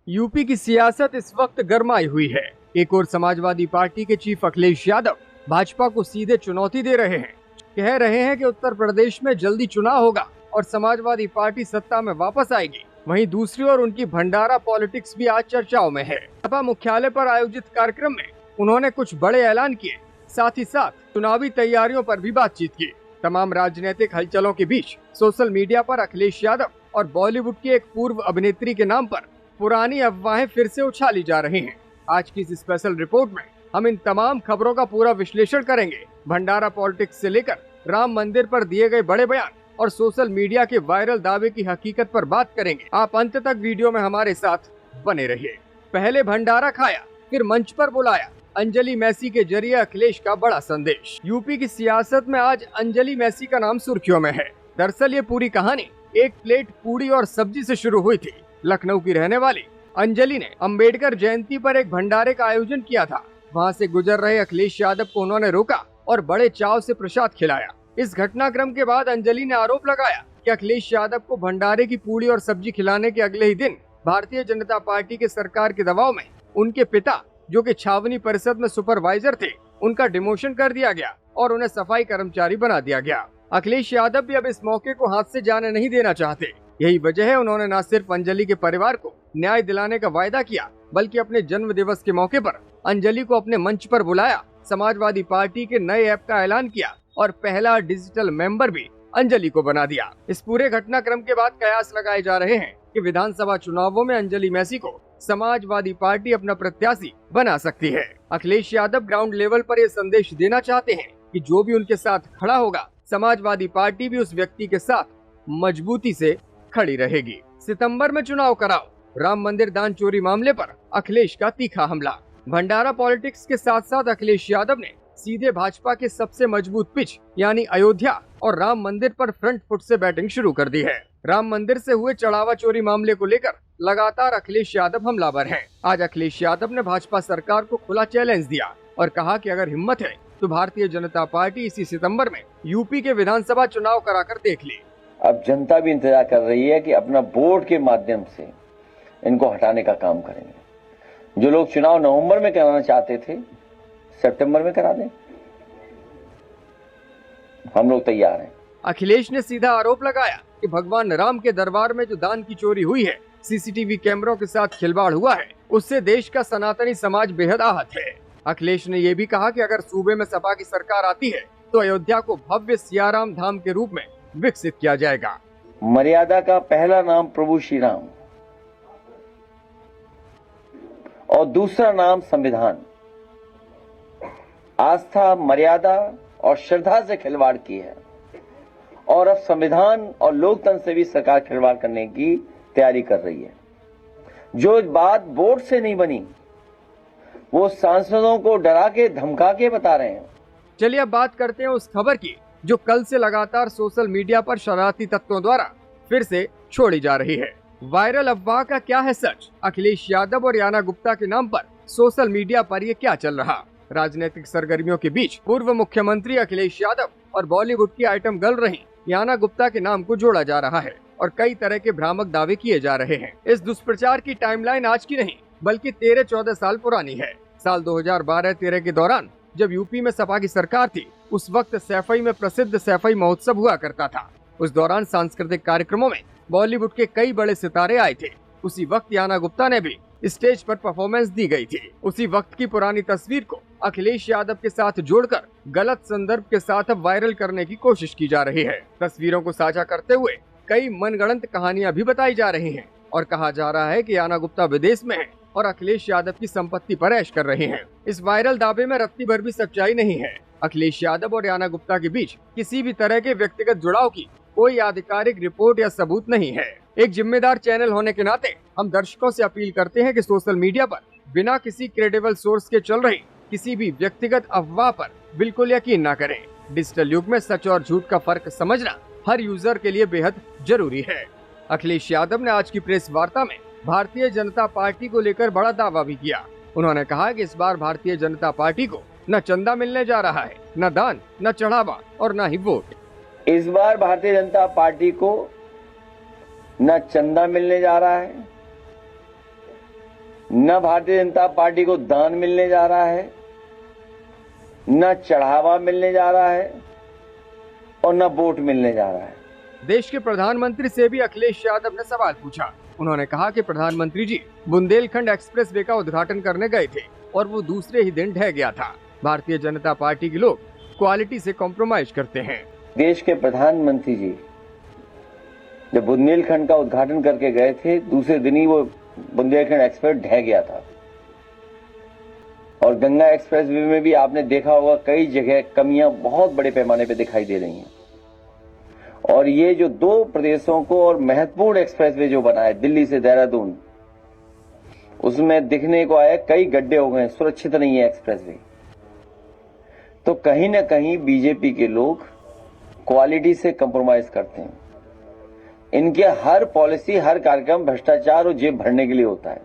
UP की सियासत इस वक्त गरमाई हुई है। एक और समाजवादी पार्टी के चीफ अखिलेश यादव भाजपा को सीधे चुनौती दे रहे हैं। कह रहे हैं कि उत्तर प्रदेश में जल्दी चुनाव होगा और समाजवादी पार्टी सत्ता में वापस आएगी। वहीं दूसरी ओर उनकी भंडारा पॉलिटिक्स भी आज चर्चाओं में है। सपा मुख्यालय पर आयोजित कार्यक्रम में उन्होंने कुछ बड़े ऐलान किए, साथ ही साथ चुनावी तैयारियों पर भी बातचीत की। तमाम राजनीतिक हलचलों के बीच सोशल मीडिया पर अखिलेश यादव और बॉलीवुड की एक पूर्व अभिनेत्री के नाम पर पुरानी अफवाहें फिर से उछाली जा रही हैं। आज की इस स्पेशल रिपोर्ट में हम इन तमाम खबरों का पूरा विश्लेषण करेंगे। भंडारा पॉलिटिक्स से लेकर राम मंदिर पर दिए गए बड़े बयान और सोशल मीडिया के वायरल दावे की हकीकत पर बात करेंगे। आप अंत तक वीडियो में हमारे साथ बने रहिए। पहले भंडारा खाया, फिर मंच पर बुलाया, अंजलि मैसी के जरिए अखिलेश का बड़ा संदेश। यूपी की सियासत में आज अंजलि मैसी का नाम सुर्खियों में है। दरअसल ये पूरी कहानी एक प्लेट पूड़ी और सब्जी से शुरू हुई थी। लखनऊ की रहने वाली अंजलि ने अंबेडकर जयंती पर एक भंडारे का आयोजन किया था। वहां से गुजर रहे अखिलेश यादव को उन्होंने रोका और बड़े चाव से प्रसाद खिलाया। इस घटनाक्रम के बाद अंजलि ने आरोप लगाया कि अखिलेश यादव को भंडारे की पूड़ी और सब्जी खिलाने के अगले ही दिन भारतीय जनता पार्टी के सरकार के दबाव में उनके पिता, जो कि छावनी परिषद में सुपरवाइजर थे, उनका डिमोशन कर दिया गया और उन्हें सफाई कर्मचारी बना दिया गया। अखिलेश यादव भी अब इस मौके को हाथ से जाने नहीं देना चाहते। यही वजह है उन्होंने न सिर्फ अंजलि के परिवार को न्याय दिलाने का वायदा किया, बल्कि अपने जन्म दिवस के मौके पर अंजलि को अपने मंच पर बुलाया, समाजवादी पार्टी के नए ऐप का ऐलान किया और पहला डिजिटल मेंबर भी अंजलि को बना दिया। इस पूरे घटनाक्रम के बाद कयास लगाए जा रहे हैं कि विधानसभा चुनावों में अंजलि मैसी को समाजवादी पार्टी अपना प्रत्याशी बना सकती है। अखिलेश यादव ग्राउंड लेवल पर यह संदेश देना चाहते हैं कि जो भी उनके साथ खड़ा होगा, समाजवादी पार्टी भी उस व्यक्ति के साथ मजबूती से खड़ी रहेगी। सितंबर में चुनाव कराओ, राम मंदिर दान चोरी मामले पर अखिलेश का तीखा हमला। भंडारा पॉलिटिक्स के साथ साथ अखिलेश यादव ने सीधे भाजपा के सबसे मजबूत पिच यानी अयोध्या और राम मंदिर पर फ्रंट फुट से बैटिंग शुरू कर दी है। राम मंदिर से हुए चढ़ावा चोरी मामले को लेकर लगातार अखिलेश यादव हमलावर हैं। आज अखिलेश यादव ने भाजपा सरकार को खुला चैलेंज दिया और कहा कि अगर हिम्मत है तो भारतीय जनता पार्टी इसी सितंबर में यूपी के विधानसभा चुनाव कराकर देख ले। अब जनता भी इंतजार कर रही है कि अपना बोर्ड के माध्यम से इनको हटाने का काम करेंगे। जो लोग चुनाव नवंबर में कराना चाहते थे, सितंबर में करा दें, हम लोग तैयार हैं। अखिलेश ने सीधा आरोप लगाया कि भगवान राम के दरबार में जो दान की चोरी हुई है, सीसीटीवी कैमरों के साथ खिलवाड़ हुआ है, उससे देश का सनातनी समाज बेहद आहत है। अखिलेश ने ये भी कहा कि अगर सूबे में सपा की सरकार आती है तो अयोध्या को भव्य सियाराम धाम के रूप में विकसित किया जाएगा। मर्यादा का पहला नाम प्रभु श्री राम और दूसरा नाम संविधान। आस्था, मर्यादा और श्रद्धा से खिलवाड़ की है और अब संविधान और लोकतंत्र से भी सरकार खिलवाड़ करने की तैयारी कर रही है। जो बात बोर्ड से नहीं बनी वो सांसदों को डरा के धमका के बता रहे हैं। चलिए अब बात करते हैं उस खबर की जो कल से लगातार सोशल मीडिया पर शरारती तत्वों द्वारा फिर से छोड़ी जा रही है। वायरल अफवाह का क्या है सच? अखिलेश यादव और याना गुप्ता के नाम पर सोशल मीडिया पर ये क्या चल रहा? राजनीतिक सरगर्मियों के बीच पूर्व मुख्यमंत्री अखिलेश यादव और बॉलीवुड की आइटम गर्ल रही याना गुप्ता के नाम को जोड़ा जा रहा है और कई तरह के भ्रामक दावे किए जा रहे हैं। इस दुष्प्रचार की टाइमलाइन आज की नहीं बल्कि 13-14 साल पुरानी है। साल 2012-13 के दौरान जब यूपी में सपा की सरकार थी, उस वक्त सैफई में प्रसिद्ध सैफई महोत्सव हुआ करता था। उस दौरान सांस्कृतिक कार्यक्रमों में बॉलीवुड के कई बड़े सितारे आए थे। उसी वक्त याना गुप्ता ने भी स्टेज पर परफॉर्मेंस दी गई थी। उसी वक्त की पुरानी तस्वीर को अखिलेश यादव के साथ जोड़कर गलत संदर्भ के साथ अब वायरल करने की कोशिश की जा रही है। तस्वीरों को साझा करते हुए कई मनगढ़ंत कहानियां भी बताई जा रही हैं और कहा जा रहा है कि याना गुप्ता विदेश में है और अखिलेश यादव की संपत्ति पर ऐश कर रहे हैं। इस वायरल दावे में रत्ती भर भी सच्चाई नहीं है। अखिलेश यादव और याना गुप्ता के बीच किसी भी तरह के व्यक्तिगत जुड़ाव की कोई आधिकारिक रिपोर्ट या सबूत नहीं है। एक जिम्मेदार चैनल होने के नाते हम दर्शकों से अपील करते हैं कि सोशल मीडिया पर बिना किसी क्रेडिबल सोर्स के चल रही किसी भी व्यक्तिगत अफवाह पर बिल्कुल यकीन न करें। डिजिटल युग में सच और झूठ का फर्क समझना हर यूजर के लिए बेहद जरूरी है। अखिलेश यादव ने आज की प्रेस वार्ता में भारतीय जनता पार्टी को लेकर बड़ा दावा भी किया। उन्होंने कहा कि इस बार भारतीय जनता पार्टी को न चंदा मिलने जा रहा है, न दान, न चढ़ावा और न ही वोट। इस बार भारतीय जनता पार्टी को न चंदा मिलने जा रहा है, न भारतीय जनता पार्टी को दान मिलने जा रहा है, न चढ़ावा मिलने जा रहा है और न वोट मिलने जा रहा है। देश के प्रधानमंत्री से भी अखिलेश यादव ने सवाल पूछा। उन्होंने कहा कि प्रधानमंत्री जी बुंदेलखंड एक्सप्रेसवे का उद्घाटन करने गए थे और वो दूसरे ही दिन ढह गया था। भारतीय जनता पार्टी के लोग क्वालिटी से कॉम्प्रोमाइज करते हैं। देश के प्रधानमंत्री जी जब बुंदेलखंड का उद्घाटन करके गए थे, दूसरे दिन ही वो बुंदेलखंड एक्सप्रेस ढह गया था। और गंगा एक्सप्रेसवे में भी आपने देखा होगा कई जगह कमियां बहुत बड़े पैमाने पे दिखाई दे रही हैं। और ये जो दो प्रदेशों को और महत्वपूर्ण एक्सप्रेसवे जो बना है दिल्ली से देहरादून, उसमें दिखने को आया कई गड्ढे हो गए, सुरक्षित नहीं है एक्सप्रेसवे। तो कहीं ना कहीं बीजेपी के लोग क्वालिटी से कंप्रोमाइज करते हैं। इनके हर पॉलिसी, हर कार्यक्रम भ्रष्टाचार और जेब भरने के लिए होता है।